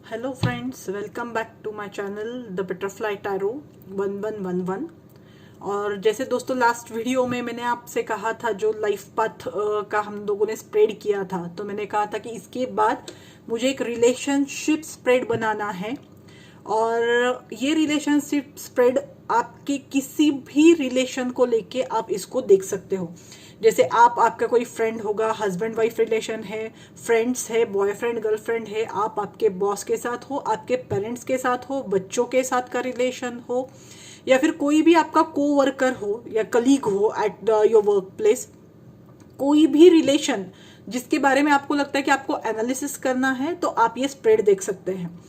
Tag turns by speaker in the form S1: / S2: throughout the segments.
S1: Hello friends, welcome back to my channel the butterfly tarot 1111। और जैसे दोस्तों last video में मैंने आपसे कहा था, जो लाइफ पाथ का हम लोगों ने स्प्रेड किया था, तो मैंने कहा था कि इसके बाद मुझे एक रिलेशनशिप स्प्रेड बनाना है। और ये रिलेशनशिप स्प्रेड आपके किसी भी रिलेशन को लेके आप इसको देख सकते हो। जैसे आपका कोई फ्रेंड होगा, हस्बैंड वाइफ रिलेशन है, फ्रेंड्स है, बॉयफ्रेंड गर्लफ्रेंड है, आप आपके बॉस के साथ हो, आपके पेरेंट्स के साथ हो, बच्चों के साथ का रिलेशन हो, या फिर कोई भी आपका कोवर्कर हो या कलीग हो एट योर वर्क प्लेस। कोई भी रिलेशन जिसके बारे में आपको लगता है कि आपको एनालिसिस करना है, तो आप ये स्प्रेड देख सकते हैं।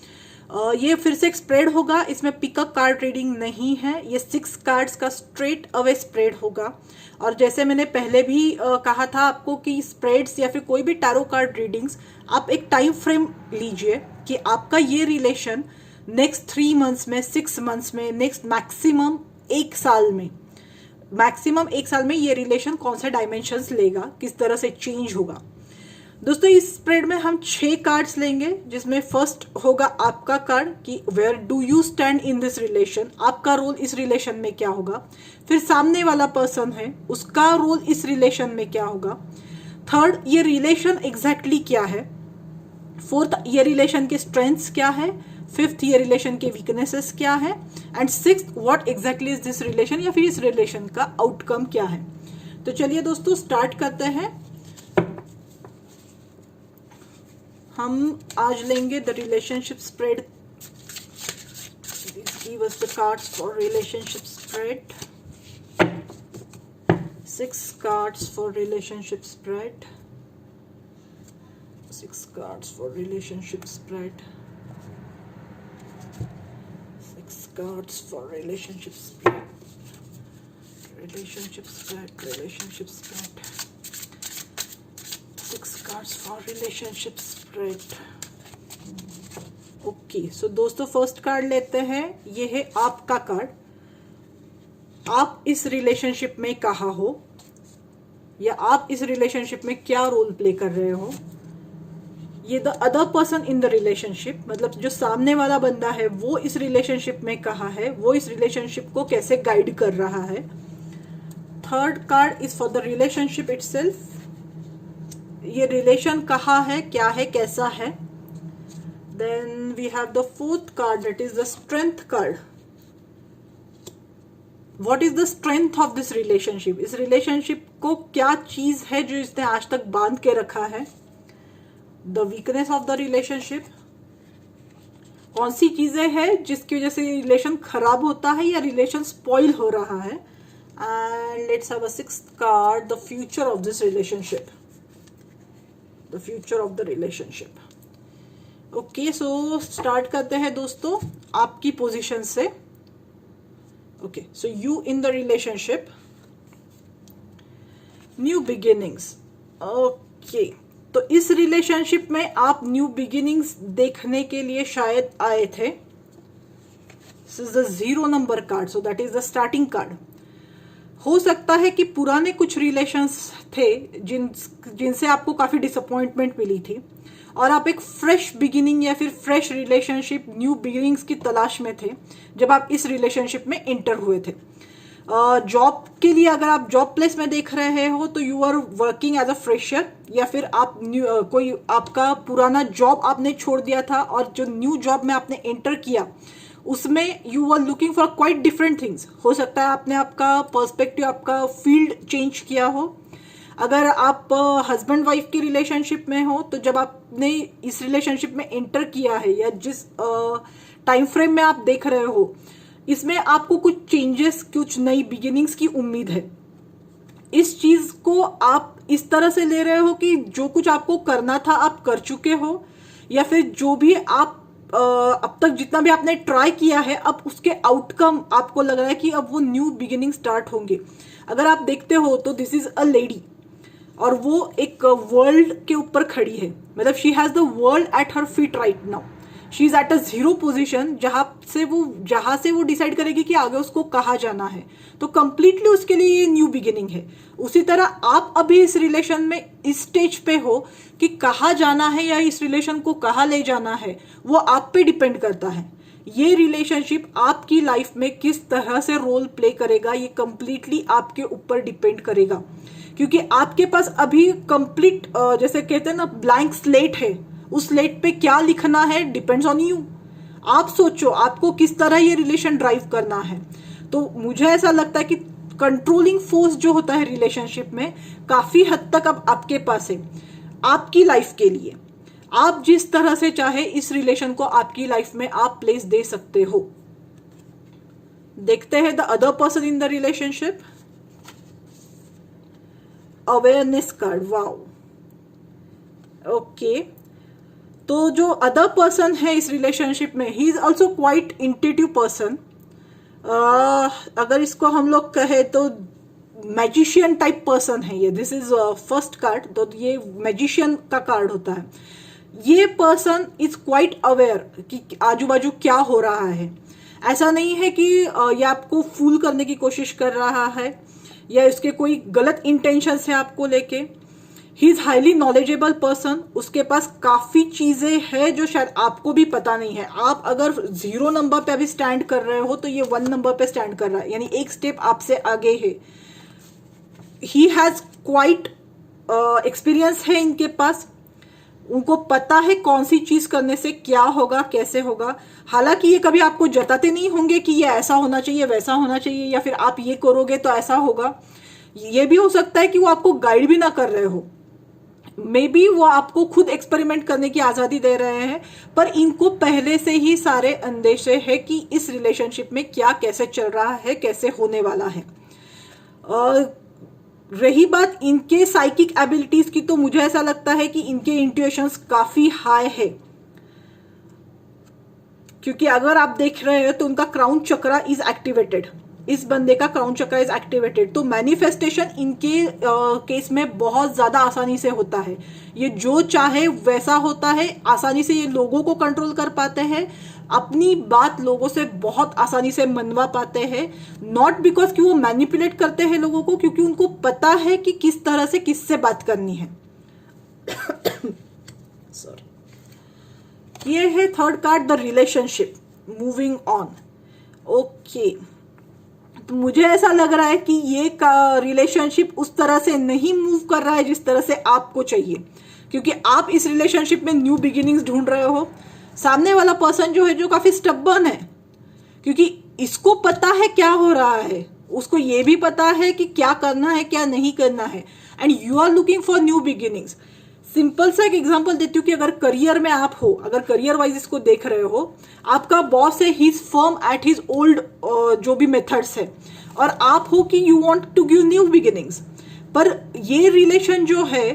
S1: ये फिर से एक स्प्रेड होगा, इसमें पिकअप कार्ड रीडिंग नहीं है, ये 6 कार्ड्स का स्ट्रेट अवे स्प्रेड होगा। और जैसे मैंने पहले भी कहा था आपको कि स्प्रेड्स या फिर कोई भी टैरो कार्ड रीडिंग्स, आप एक टाइम फ्रेम लीजिए कि आपका ये रिलेशन नेक्स्ट 3 मंथ्स में, 6 मंथ्स में, नेक्स्ट मैक्सिमम 1 साल में, ये रिलेशन कौन से डायमेंशंस लेगा, किस तरह से चेंज होगा। दोस्तों इस स्प्रेड में हम 6 कार्ड्स लेंगे, जिसमें फर्स्ट होगा आपका कार्ड कि where do you stand in this relation, आपका रोल इस रिलेशन में क्या होगा। फिर सामने वाला पर्सन है, उसका रोल इस रिलेशन में क्या होगा। थर्ड, ये रिलेशन एग्जैक्टली क्या है। फोर्थ, ये रिलेशन के स्ट्रेंथ्स क्या है। फिफ्थ, ये रिलेशन के वीकनेसेस क्या है। And sixth, what exactly is this relation, या फिर इस रिलेशन का आउटकम क्या है। तो चलिए दोस्तों स्टार्ट करते हैं। हम आज लेंगे the relationship spread. Give us the cards for relationship spread. 6 cards for relationship spread. 6 cards for relationship spread. 6 cards for relationship spread. Relationship spread, relationship spread. 6 cards for relationship spread. Okay, so दोस्तों first card लेते हैं। ये है आपका card. आप इस relationship में कहाँ हो, या आप इस रिलेशनशिप में क्या रोल प्ले कर रहे हो। ये the other person in the relationship, मतलब जो सामने वाला बंदा है वो इस रिलेशनशिप में कहाँ है, वो इस रिलेशनशिप को कैसे गाइड कर रहा है। Third card is for the relationship itself. ये रिलेशन कहाँ है, क्या है, कैसा है। Then we have the fourth card, that is the strength card. What is the strength of this relationship, इस रिलेशनशिप को क्या चीज है जो इसने आज तक बांध के रखा है। The weakness of the relationship, कौन सी चीजें हैं जिसकी वजह से रिलेशन खराब होता है या रिलेशन स्पॉइल हो रहा है। And let's have a sixth card, the future of this relationship. The future of the relationship. Okay, so start करते हैं दोस्तों आपकी पोजीशन से। Okay, so you in the relationship, new beginnings. Okay, तो इस रिलेशनशिप में आप न्यू बिगिनिंग्स देखने के लिए शायद आए थे। This is the 0 number card, so that is the starting card. हो सकता है कि पुराने कुछ रिलेशंस थे जिनसे आपको काफी डिसअपॉइंटमेंट मिली थी, और आप एक फ्रेश बिगिनिंग या फिर फ्रेश रिलेशनशिप, न्यू बिगिनिंग्स की तलाश में थे जब आप इस रिलेशनशिप में एंटर हुए थे। जॉब के लिए अगर आप जॉब प्लेस में देख रहे हो, तो you are working as a fresher, या फिर आप कोई आपका पुराना जॉब आपने छोड़ दिया था और जो न्यू जॉब में आपने एंटर किया उसमें you are looking for quite different things. हो सकता है आपने आपका पर्सपेक्टिव, आपका फील्ड चेंज किया हो। अगर आप हस्बैंड वाइफ की रिलेशनशिप में हो, तो जब आपने इस रिलेशनशिप में एंटर किया है या जिस टाइम फ्रेम में आप देख रहे हो, इसमें आपको कुछ चेंजेस, कुछ नई बिगिनिंग्स की उम्मीद है। इस चीज को आप इस तरह से ले रहे हो कि जो कुछ आपको करना था आप कर चुके हो, या फिर जो भी आप अब तक जितना भी आपने ट्राई किया है, अब उसके आउटकम आपको लग रहा है कि अब वो न्यू बिगिनिंग स्टार्ट होंगे। अगर आप देखते हो तो दिस इज अ लेडी, और वो एक वर्ल्ड के ऊपर खड़ी है, मतलब she has the world at her feet right now. She is at a zero position जहां से वो डिसाइड करेगी कि आगे उसको कहाँ जाना है। तो कंप्लीटली उसके लिए ये न्यू बिगिनिंग है। उसी तरह आप अभी इस रिलेशन में इस स्टेज पे हो कि कहाँ जाना है या इस रिलेशन को कहाँ ले जाना है, वो आप पे डिपेंड करता है। ये रिलेशनशिप आपकी लाइफ में किस तरह से रोल प्ले करेगा, ये कंप्लीटली आपके ऊपर डिपेंड करेगा, क्योंकि आपके पास अभी कंप्लीट जैसे कहते हैं ना ब्लैंक स्लेट है। उस स्लेट पे क्या लिखना है डिपेंड्स ऑन यू। आप सोचो आपको किस तरह ये रिलेशन ड्राइव करना है। तो मुझे ऐसा लगता है कि कंट्रोलिंग फोर्स जो होता है रिलेशनशिप में काफी हद तक अब आपके पास है आपकी लाइफ के लिए। आप जिस तरह से चाहे इस रिलेशन को आपकी लाइफ में आप प्लेस दे सकते हो। देखते हैं the other person in the relationship. Awareness card, wow, okay. तो जो अदर पर्सन है इस रिलेशनशिप में, ही is also quite intuitive person. अगर इसको हम लोग कहे तो मैजिशियन टाइप पर्सन है ये। दिस इज फर्स्ट कार्ड, तो ये मैजिशियन का कार्ड होता है। ये पर्सन इज क्वाइट अवेयर कि आजू बाजू क्या हो रहा है। ऐसा नहीं है कि ये आपको फूल करने की कोशिश कर रहा है या इसके कोई गलत इंटेंशन है आपको लेके। He is highly knowledgeable person. उसके पास काफी चीजें हैं जो शायद आपको भी पता नहीं है। आप अगर 0 नंबर पे अभी स्टैंड कर रहे हो तो ये 1 नंबर पे स्टैंड कर रहा है, यानी एक स्टेप आपसे आगे है। ही हैज क्वाइट एक्सपीरियंस है इनके पास। उनको पता है कौन सी चीज करने से क्या होगा, कैसे होगा। हालांकि ये कभी आपको जताते नहीं होंगे कि ये ऐसा होना चाहिए, वैसा होना चाहिए, या फिर आप ये करोगे तो ऐसा होगा। ये भी हो सकता है कि वो आपको गाइड भी ना कर रहे हो, मे बी वो आपको खुद एक्सपेरिमेंट करने की आजादी दे रहे हैं, पर इनको पहले से ही सारे अंदेशे है कि इस रिलेशनशिप में क्या कैसे चल रहा है, कैसे होने वाला है। रही बात इनके साइकिक एबिलिटीज की, तो मुझे ऐसा लगता है कि इनके इंट्यूशंस काफी हाई है, क्योंकि अगर आप देख रहे हो तो उनका क्राउन चक्रा इज एक्टिवेटेड। इस बंदे का क्राउन चक्रा इज एक्टिवेटेड, तो मैनिफेस्टेशन इनके केस में बहुत ज्यादा आसानी से होता है। ये जो चाहे वैसा होता है, आसानी से ये लोगों को कंट्रोल कर पाते हैं, अपनी बात लोगों से बहुत आसानी से मनवा पाते हैं। नॉट बिकॉज कि वो मैनिपुलेट करते हैं लोगों को, क्योंकि उनको पता है कि किस तरह से किससे बात करनी है। सॉरी। ये है third card, the relationship moving on. Okay, तो मुझे ऐसा लग रहा है कि ये रिलेशनशिप उस तरह से नहीं मूव कर रहा है जिस तरह से आपको चाहिए, क्योंकि आप इस रिलेशनशिप में न्यू बिगिनिंग्स ढूंढ रहे हो। सामने वाला पर्सन जो है, जो काफी स्टबर्न है, क्योंकि इसको पता है क्या हो रहा है, उसको ये भी पता है कि क्या करना है क्या नहीं करना है, and you are looking for new beginnings. Simple सा एक एग्जांपल देती हूँ कि अगर करियर में आप हो, अगर करियर वाइज इसको देख रहे हो, आपका बॉस है, he is firm at his old जो भी मेथड्स है, और आप हो कि you want to give new beginnings. पर ये रिलेशन जो है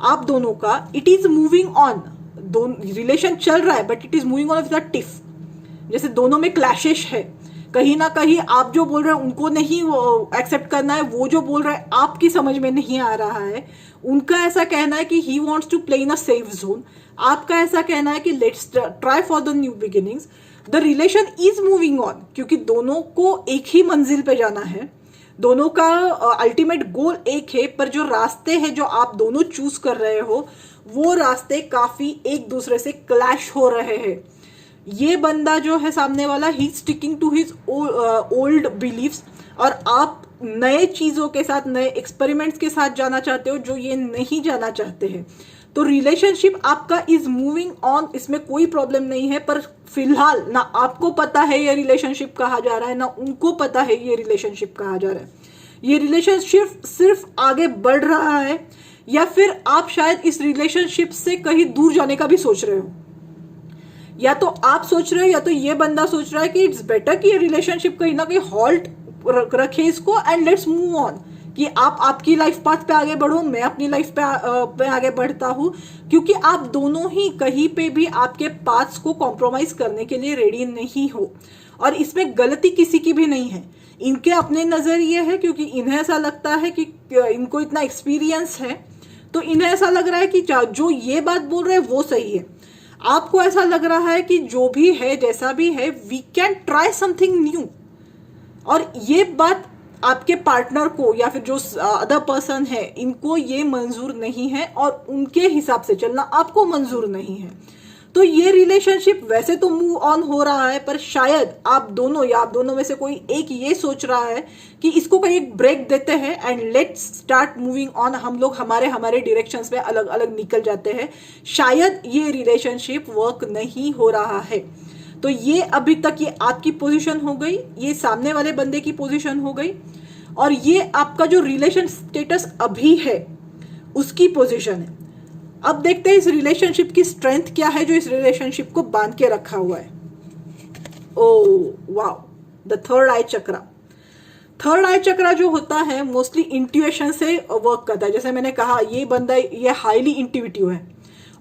S1: आप दोनों का, it is moving on. Relation चल रहा है but it is moving on with tiff. जैसे दोनों में क्लैशेस है, कहीं ना कहीं आप जो बोल रहे हैं उनको नहीं एक्सेप्ट करना है, वो जो बोल रहे हैं आपकी समझ में नहीं आ रहा है। उनका ऐसा कहना है कि he wants to play in a safe zone, आपका ऐसा कहना है कि let's try for the new beginnings. The relation is moving on, क्योंकि दोनों को एक ही मंजिल पे जाना है, दोनों का अल्टीमेट गोल एक है, पर जो रास्ते हैं जो आप दोनों चूज कर रहे हो, वो रास्ते काफी एक दूसरे से क्लैश हो रहे हैं। ये बंदा जो है सामने वाला, he sticking to his old believes, और आप नए चीजों के साथ, नए एक्सपेरिमेंट्स के साथ जाना चाहते हो जो ये नहीं जाना चाहते हैं। तो रिलेशनशिप आपका इज मूविंग ऑन, इसमें कोई प्रॉब्लम नहीं है। पर फिलहाल ना आपको पता है ये रिलेशनशिप कहाँ जा रहा है, ना उनको पता है ये रिलेशनशिप कहाँ जा रहा है। ये रिलेशनशिप सिर्फ आगे बढ़ रहा है, या फिर आप शायद इस रिलेशनशिप से कहीं दूर जाने का भी सोच रहे हो। या तो आप सोच रहे हो, या तो ये बंदा सोच रहा है कि इट्स बेटर कि ये रिलेशनशिप कहीं ना कहीं हॉल्ट रखे इसको, एंड लेट्स मूव ऑन, कि आप आपकी लाइफ पाथ पे आगे बढ़ो, मैं अपनी लाइफ पे आगे बढ़ता हूँ, क्योंकि आप दोनों ही कहीं पे भी आपके पाथ्स को कॉम्प्रोमाइज करने के लिए रेडी नहीं हो। और इसमें गलती किसी की भी नहीं है, इनके अपने नजरिए है, क्योंकि इन्हें ऐसा लगता है कि इनको इतना एक्सपीरियंस है, तो इन्हें ऐसा लग रहा है कि जो ये बात बोल रहे हैं वो सही है। आपको ऐसा लग रहा है कि जो भी है जैसा भी है we can try something new, और ये बात आपके पार्टनर को या फिर जो अदर पर्सन है इनको ये मंजूर नहीं है और उनके हिसाब से चलना आपको मंजूर नहीं है। तो ये रिलेशनशिप वैसे तो मूव ऑन हो रहा है, पर शायद आप दोनों या आप दोनों में से कोई एक ये सोच रहा है कि इसको कहीं एक ब्रेक देते हैं and let's start moving on, हम लोग हमारे हमारे डायरेक्शंस में अलग अलग निकल जाते हैं। शायद ये रिलेशनशिप वर्क नहीं हो रहा है। तो ये अभी तक ये आपकी पोजीशन हो गई, ये सामने वाले बंदे की पोजीशन हो गई, और ये आपका जो रिलेशन स्टेटस अभी है उसकी पोजीशन है। अब देखते हैं इस रिलेशनशिप की स्ट्रेंथ क्या है जो इस रिलेशनशिप को बांध के रखा हुआ है। Oh wow, the third eye chakra. Third eye chakra जो होता है मोस्टली इंट्यूशन से वर्क करता है। जैसे मैंने कहा ये बंदा ये हाईली इंट्यूटिव है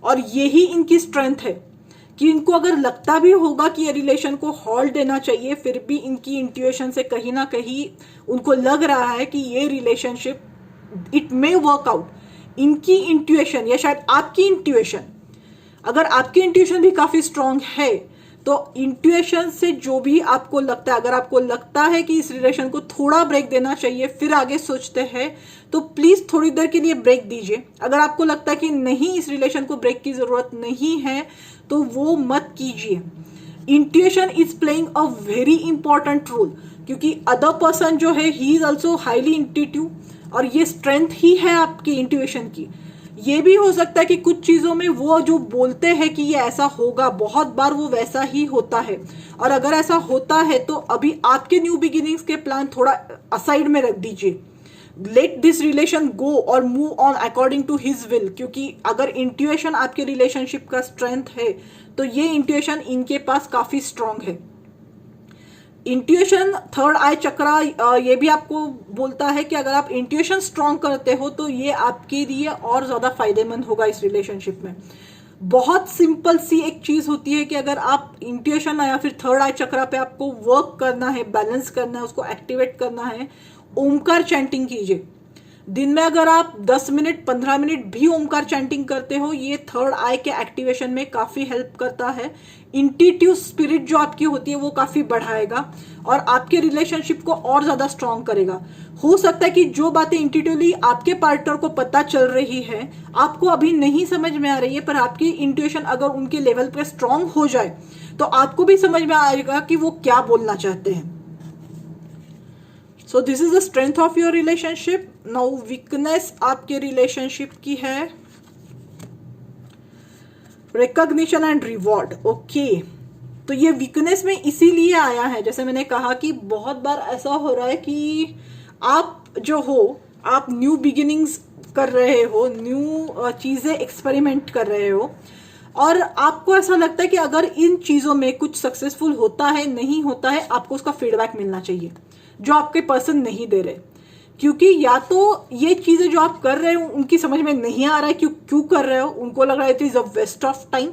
S1: और यही इनकी स्ट्रेंथ है कि इनको अगर लगता भी होगा कि ये रिलेशन को हॉल्ट देना चाहिए, फिर भी इनकी इंट्यूशन से कहीं ना कहीं उनको लग रहा है कि ये relationship it may work out. इनकी इंट्यूशन या शायद आपकी इंट्यूशन, अगर आपकी इंट्यूशन भी काफी स्ट्रांग है तो इंट्यूशन से जो भी आपको लगता है, अगर आपको लगता है कि इस रिलेशन को थोड़ा ब्रेक देना चाहिए फिर आगे सोचते हैं, तो प्लीज थोड़ी देर के लिए ब्रेक दीजिए। अगर आपको लगता है कि नहीं इस रिलेशन को ब्रेक की जरूरत नहीं है तो वो मत कीजिए। Intuition is playing a very important role, क्योंकि अदर पर्सन जो है he is also highly intuitive और ये स्ट्रेंथ ही है आपकी इंट्यूशन की। ये भी हो सकता है कि कुछ चीजों में वो जो बोलते हैं कि ये ऐसा होगा, बहुत बार वो वैसा ही होता है, और अगर ऐसा होता है तो अभी आपके न्यू बिगिनिंग्स के प्लान थोड़ा असाइड में रख दीजिए। लेट दिस रिलेशन गो और move on according to his will, क्योंकि अगर इंट्यूशन आपके रिलेशनशिप का स्ट्रेंथ है तो ये इंट्यूशन इनके पास काफी स्ट्रांग है। इंट्यूशन थर्ड आई चक्रा ये भी आपको बोलता है कि अगर आप इंट्यूशन स्ट्रांग करते हो तो ये आपके लिए और ज्यादा फायदेमंद होगा इस रिलेशनशिप में। बहुत सिंपल सी एक चीज होती है कि अगर आप इंट्यूशन या फिर थर्ड आई चक्रा पे आपको वर्क करना है, बैलेंस करना है, उसको एक्टिवेट करना है, ओमकार चैंटिंग कीजिए। दिन में अगर आप 10 मिनट 15 मिनट भी ओमकार चैंटिंग करते हो, ये थर्ड आई के एक्टिवेशन में काफी हेल्प करता है। इंट्यूटिव स्पिरिट जो आपकी होती है वो काफी बढ़ाएगा और आपके रिलेशनशिप को और ज्यादा स्ट्रांग करेगा। हो सकता है कि जो बातें इंट्यूटिवली आपके पार्टनर को पता चल रही है आपको अभी नहीं समझ में आ रही है, पर आपकी इंट्यूशन अगर उनके लेवल पे स्ट्रांग हो जाए तो आपको भी समझ में आएगा कि वो क्या बोलना चाहते हैं। So this is the strength of your relationship. Now weakness आपके रिलेशनशिप की है रिकॉग्निशन एंड रिवॉर्ड। ओके, तो ये वीकनेस में इसीलिए आया है, जैसे मैंने कहा कि बहुत बार ऐसा हो रहा है कि आप जो हो आप न्यू बिगिनिंग्स कर रहे हो, न्यू चीजें एक्सपेरिमेंट कर रहे हो, और आपको ऐसा लगता है कि अगर इन चीजों में कुछ सक्सेसफुल होता है नहीं होता है, आपको उसका फीडबैक मिलना चाहिए जो आपके पर्सन नहीं दे रहे। क्योंकि या तो ये चीजें जो आप कर रहे हो उनकी समझ में नहीं आ रहा है क्यों कर रहे हो, उनको लग रहा है it is a waste of time,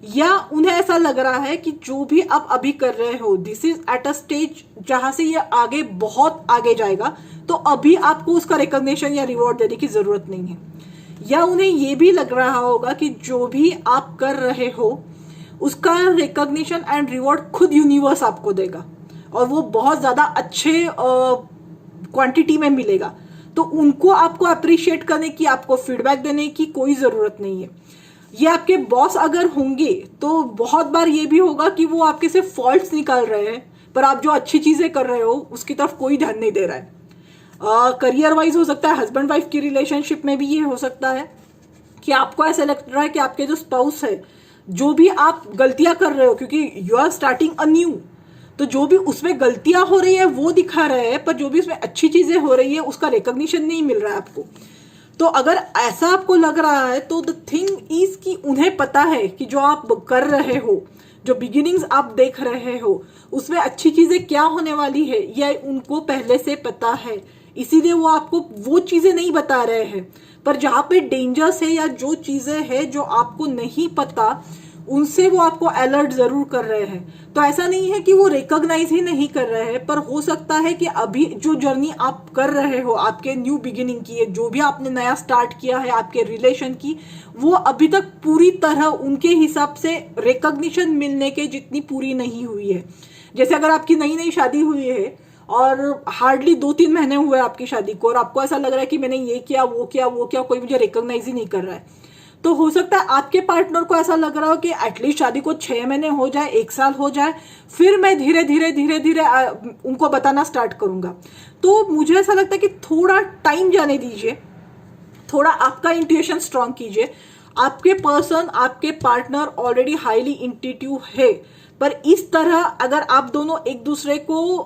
S1: या उन्हें ऐसा लग रहा है कि जो भी आप अभी कर रहे हो this is at a stage जहां से ये आगे बहुत आगे जाएगा, तो अभी आपको उसका रिकॉग्निशन या रिवॉर्ड देने की जरूरत नहीं है। या उन्हें ये भी लग रहा होगा कि जो भी आप कर रहे हो उसका रिकॉग्निशन एंड रिवॉर्ड खुद यूनिवर्स आपको देगा और वो बहुत ज्यादा अच्छे क्वांटिटी में मिलेगा, तो उनको आपको अप्रिशिएट करने की, आपको फीडबैक देने की कोई जरूरत नहीं है। ये आपके बॉस अगर होंगे तो बहुत बार ये भी होगा कि वो आपके से फॉल्ट्स निकाल रहे हैं, पर आप जो अच्छी चीजें कर रहे हो उसकी तरफ कोई ध्यान नहीं दे रहा है। करियर वाइज हो सकता है, हस्बैंड वाइफ की रिलेशनशिप में भी ये हो सकता है कि आपको ऐसा लग रहा है कि आपके जो स्पाउस है, जो भी आप गलतियां कर रहे हो, क्योंकि you are starting a new, तो जो भी उसमें गलतियां हो रही है वो दिखा रहे हैं, पर जो भी उसमें अच्छी चीजें हो रही है उसका रिकॉग्निशन नहीं मिल रहा है आपको। तो अगर ऐसा आपको लग रहा है तो द थिंग इज कि उन्हें पता है कि जो आप कर रहे हो, जो बिगिनिंग्स आप देख रहे हो, उसमें अच्छी चीजें क्या होने वाली है यह उनको पहले से पता है, इसीलिए वो आपको वो चीजें नहीं बता रहे हैं। पर जहां पे डेंजर्स है या जो चीजें है जो आपको नहीं पता, उनसे वो आपको अलर्ट जरूर कर रहे हैं। तो ऐसा नहीं है कि वो रिकॉग्नाइज ही नहीं कर रहे हैं, पर हो सकता है कि अभी जो जर्नी आप कर रहे हो, आपके न्यू बिगिनिंग की है, जो भी आपने नया स्टार्ट किया है आपके रिलेशन की, वो अभी तक पूरी तरह उनके हिसाब से रिकॉग्निशन मिलने के जितनी पूरी नहीं हुई है। जैसे अगर आपकी नई नई शादी हुई है और हार्डली 2-3 महीने हुए आपकी शादी को, और आपको ऐसा लग रहा है कि मैंने ये किया वो किया वो किया, कोई मुझे रिकॉग्नाइज ही नहीं कर रहा है, तो हो सकता है आपके पार्टनर को ऐसा लग रहा हो कि एटलीस्ट शादी को 6 महीने हो जाए, 1 साल हो जाए, फिर मैं धीरे धीरे धीरे धीरे उनको बताना स्टार्ट करूंगा। तो मुझे ऐसा लगता है कि थोड़ा टाइम जाने दीजिए, थोड़ा आपका इंट्यूशन स्ट्रांग कीजिए। आपके पर्सन, आपके पार्टनर ऑलरेडी हाईली इंट्यूटिव है, पर इस तरह अगर आप दोनों एक दूसरे को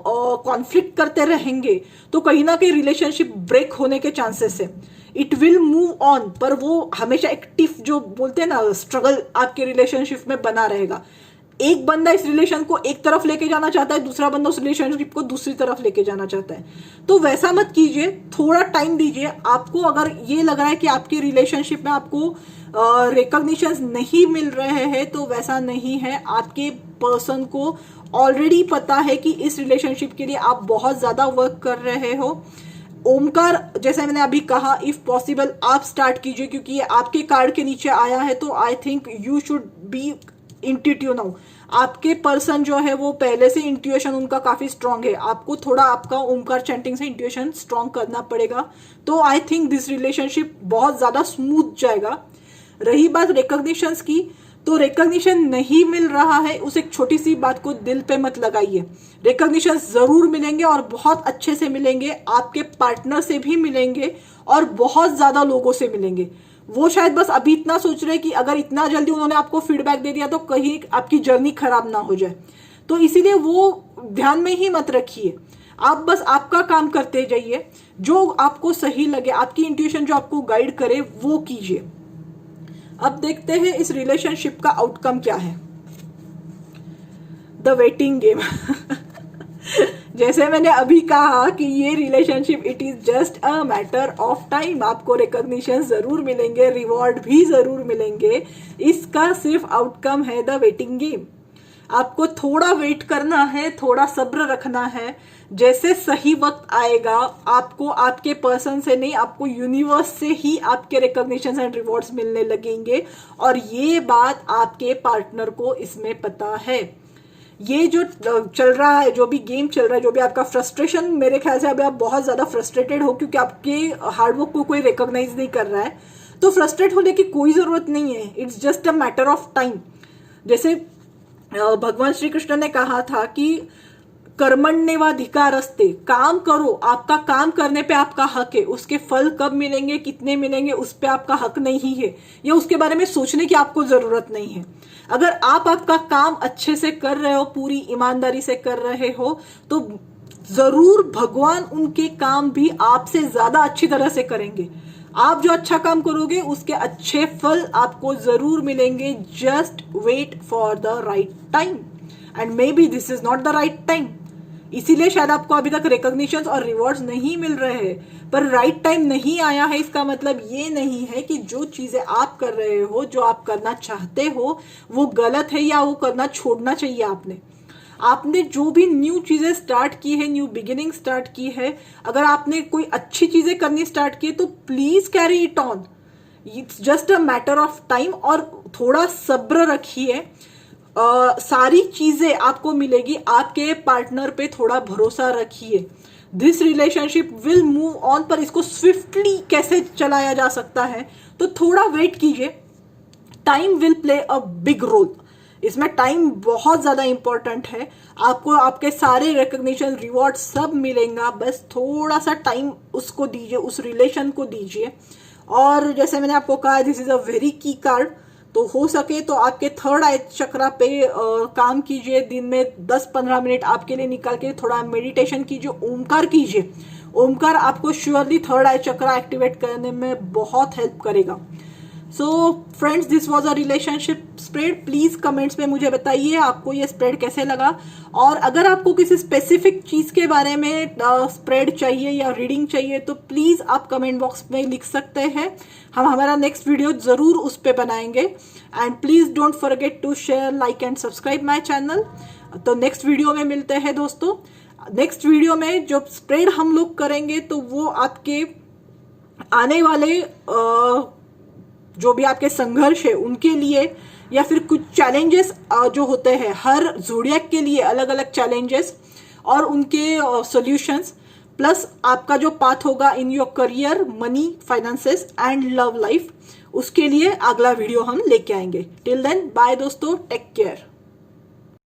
S1: कॉन्फ्लिक्ट करते रहेंगे तो कहीं ना कहीं रिलेशनशिप ब्रेक होने के चांसेस है। इट विल मूव ऑन, पर वो हमेशा एक्टिव जो बोलते हैं ना स्ट्रगल आपके रिलेशनशिप में बना रहेगा। एक बंदा इस रिलेशन को एक तरफ लेके जाना चाहता है, दूसरा बंदा उस रिलेशनशिप को दूसरी तरफ लेके जाना चाहता है। तो वैसा मत कीजिए, थोड़ा टाइम दीजिए। आपको अगर ये लग रहा है कि आपकी रिलेशनशिप में आपको रिकॉग्निशन नहीं मिल रहे हैं, तो वैसा नहीं है। आपके पर्सन को ऑलरेडी पता है कि इस रिलेशनशिप के लिए आप बहुत ज्यादा वर्क कर रहे हो। ओमकार, जैसे मैंने अभी कहा, इफ पॉसिबल आप स्टार्ट कीजिए, क्योंकि ये आपके कार्ड के नीचे आया है, तो I think you should be intuitive now. आपके पर्सन जो है वो पहले से इंट्यूशन उनका काफी स्ट्रांग है, आपको थोड़ा आपका ओमकार चैंटिंग से इंट्यूशन स्ट्रांग करना पड़ेगा। तो आई थिंक दिस रिलेशनशिप बहुत ज्यादा स्मूथ जाएगा। रही बात रिकॉग्निशंस की, तो रिकॉग्निशन नहीं मिल रहा है, उस एक छोटी सी बात को दिल पे मत लगाइए। रिकॉग्निशन जरूर मिलेंगे और बहुत अच्छे से मिलेंगे, आपके पार्टनर से भी मिलेंगे और बहुत ज्यादा लोगों से मिलेंगे। वो शायद बस अभी इतना सोच रहे कि अगर इतना जल्दी उन्होंने आपको फीडबैक दे दिया तो कहीं आपकी जर्नी खराब ना हो जाए, तो इसीलिए वो ध्यान में ही मत रखिए। आप बस आपका काम करते जाइए, जो आपको सही लगे, आपकी इंट्यूशन जो आपको गाइड करे वो कीजिए। अब देखते हैं इस रिलेशनशिप का आउटकम क्या है। The waiting game. जैसे मैंने अभी कहा कि ये relationship it is just a matter of time. आपको रिकॉग्निशन जरूर मिलेंगे, रिवॉर्ड भी जरूर मिलेंगे, इसका सिर्फ आउटकम है द वेटिंग गेम। आपको थोड़ा वेट करना है, थोड़ा सब्र रखना है। जैसे सही वक्त आएगा, आपको आपके पर्सन से नहीं, आपको यूनिवर्स से ही आपके रिकॉग्निशन एंड रिवॉर्ड्स मिलने लगेंगे, और ये बात आपके पार्टनर को इसमें पता है। ये जो चल रहा है, जो भी गेम चल रहा है, जो भी आपका फ्रस्ट्रेशन, मेरे ख्याल से अभी आप बहुत ज्यादा फ्रस्ट्रेटेड हो क्योंकि आपके हार्डवर्क को कोई रिकॉग्नाइज नहीं कर रहा है। तो फ्रस्ट्रेट होने की कोई जरूरत नहीं है, it's just a matter of time. जैसे भगवान श्री कृष्ण ने कहा था कि कर्मण्येवाधिकारस्ते, काम करो, आपका काम करने पे आपका हक है, उसके फल कब मिलेंगे, कितने मिलेंगे, उस पे आपका हक नहीं है, या उसके बारे में सोचने की आपको जरूरत नहीं है। अगर आप आपका काम अच्छे से कर रहे हो, पूरी ईमानदारी से कर रहे हो, तो जरूर भगवान उनके काम भी आपसे ज्यादा अच्छी तरह से करेंगे। आप जो अच्छा काम करोगे उसके अच्छे फल आपको जरूर मिलेंगे। Just wait for the right time, and maybe this is not the right time. इसीलिए शायद आपको अभी तक रिकॉग्निशन और रिवॉर्ड्स नहीं मिल रहे हैं, पर राइट टाइम नहीं आया है, इसका मतलब ये नहीं है कि जो चीजें आप कर रहे हो, जो आप करना चाहते हो, वो गलत है या वो करना छोड़ना चाहिए। आपने जो भी न्यू चीजें स्टार्ट की है, न्यू बिगिनिंग स्टार्ट की है, अगर आपने कोई अच्छी चीजें करनी स्टार्ट की है, तो please carry it on. It's just a matter of time, और थोड़ा सब्र रखिए। सारी चीजें आपको मिलेगी। आपके पार्टनर पे थोड़ा भरोसा रखिए। This relationship will move on, पर इसको स्विफ्टली कैसे चलाया जा सकता है, तो थोड़ा वेट कीजिए। Time will play a big role, इसमें टाइम बहुत ज्यादा इंपॉर्टेंट है। आपको आपके सारे रिकॉग्निशन, रिवॉर्ड सब मिलेगा, बस थोड़ा सा टाइम उसको दीजिए, उस रिलेशन को दीजिए। और जैसे मैंने आपको कहा, दिस इज अ वेरी की कार्ड, तो हो सके तो आपके थर्ड आई चक्रा पे काम कीजिए। दिन में 10-15 मिनट आपके लिए निकाल के थोड़ा मेडिटेशन कीजिए, ओमकार कीजिए। ओमकार आपको श्योरली थर्ड आई चक्रा एक्टिवेट करने में बहुत हेल्प करेगा। So friends, this was a relationship spread. Please comments में मुझे बताइए आपको ये स्प्रेड कैसे लगा, और अगर आपको किसी स्पेसिफिक चीज के बारे में स्प्रेड चाहिए या रीडिंग चाहिए तो प्लीज आप कमेंट बॉक्स में लिख सकते हैं। हम हमारा नेक्स्ट वीडियो जरूर उस पर बनाएंगे। And please don't forget to share, like and subscribe my channel. तो नेक्स्ट वीडियो में मिलते हैं दोस्तों। नेक्स्ट वीडियो में जो स्प्रेड हम लोग करेंगे तो वो आपके आने वाले जो भी आपके संघर्ष है उनके लिए, या फिर कुछ चैलेंजेस जो होते हैं, हर ज़ोडिएक के लिए अलग अलग चैलेंजेस और उनके सॉल्यूशंस, प्लस आपका जो पाथ होगा in your career, money, finances and love life, उसके लिए अगला वीडियो हम लेके आएंगे। टिल देन बाय दोस्तों, टेक केयर।